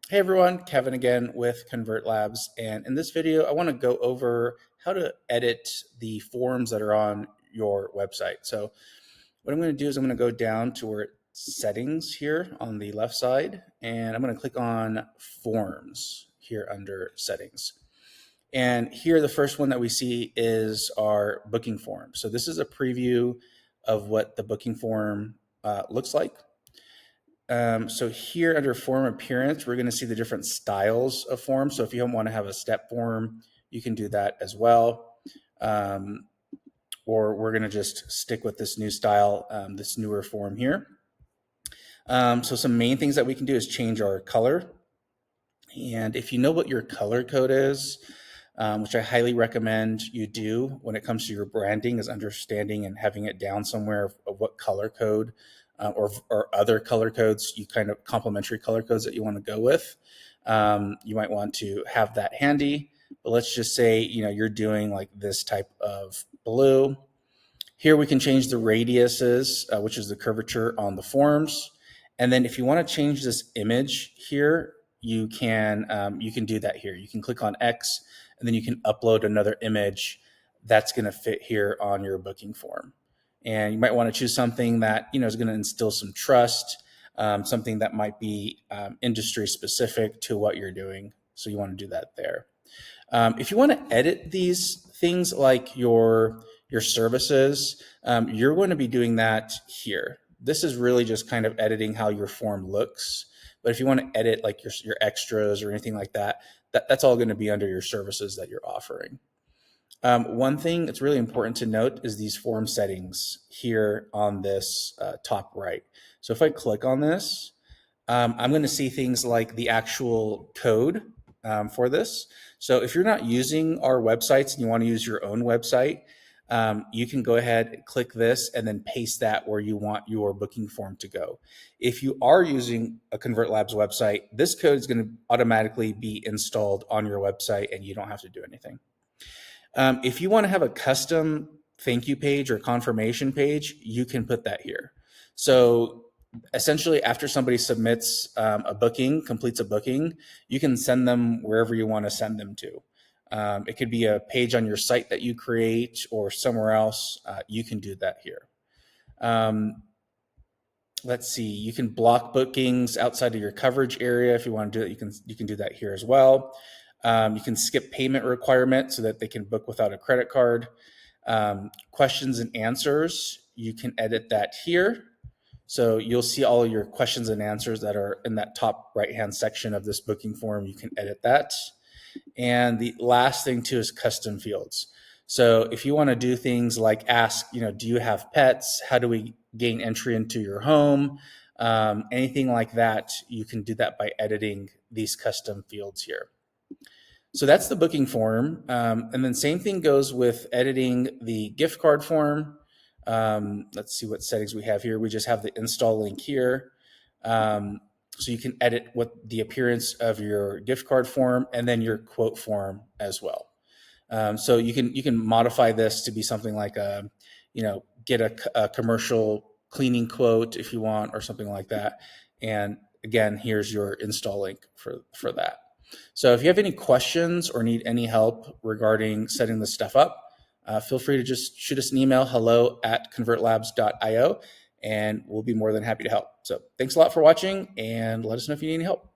Hey everyone, Kevin again with ConvertLabs, and in this video I want to go over how to edit the forms that are on your website. So what I'm going to do is I'm going to go down to where it's settings here on the left side, and I'm going to click on forms here under settings. And here the first one that we see is our booking form. So this is a preview of what the booking form looks like. So here under form appearance, we're going to see the different styles of forms. So if you don't want to have a step form, you can do that as well. Or we're going to just stick with this new style, this newer form here. So some main things that we can do is change our color. And if you know what your color code is, which I highly recommend you do when it comes to your branding, is understanding and having it down somewhere of what color code or other color codes, you kind of complementary color codes that you want to go with. You might want to have that handy. But let's just say you're doing like this type of blue. Here we can change the radiuses, which is the curvature on the forms. And then if you want to change this image here, you can do that here. You can click on X, and then you can upload another image that's going to fit here on your booking form. And you might want to choose something that is going to instill some trust, something that might be industry specific to what you're doing. So you want to do that there. If you want to edit these things like your services, you're going to be doing that here. This is really just kind of editing how your form looks. But if you want to edit like your extras or anything like that, that's all going to be under your services that you're offering. One thing that's really important to note is these form settings here on this top right. So if I click on this, I'm going to see things like the actual code for this. So if you're not using our websites and you want to use your own website, you can go ahead and click this and then paste that where you want your booking form to go. If you are using a ConvertLabs website, this code is going to automatically be installed on your website and you don't have to do anything. If you want to have a custom thank you page or confirmation page, you can put that here. So essentially, after somebody submits a booking, completes a booking, you can send them wherever you want to send them to. It could be a page on your site that you create or somewhere else. You can do that here. Let's see, you can block bookings outside of your coverage area. If you want to do it, you can do that here as well. You can skip payment requirement so that they can book without a credit card. Questions and answers, you can edit that here. So you'll see all of your questions and answers that are in that top right-hand section of this booking form. You can edit that. And the last thing too is custom fields. So if you want to do things like ask, do you have pets? How do we gain entry into your home? Anything like that, you can do that by editing these custom fields here. So that's the booking form. And then same thing goes with editing the gift card form. Let's see what settings we have here. We just have the install link here. So you can edit what the appearance of your gift card form and then your quote form as well. So you can modify this to be something like get a commercial cleaning quote if you want or something like that. And again, here's your install link for that. So if you have any questions or need any help regarding setting this stuff up, feel free to just shoot us an email, hello@convertlabs.io, and we'll be more than happy to help. So thanks a lot for watching, and let us know if you need any help.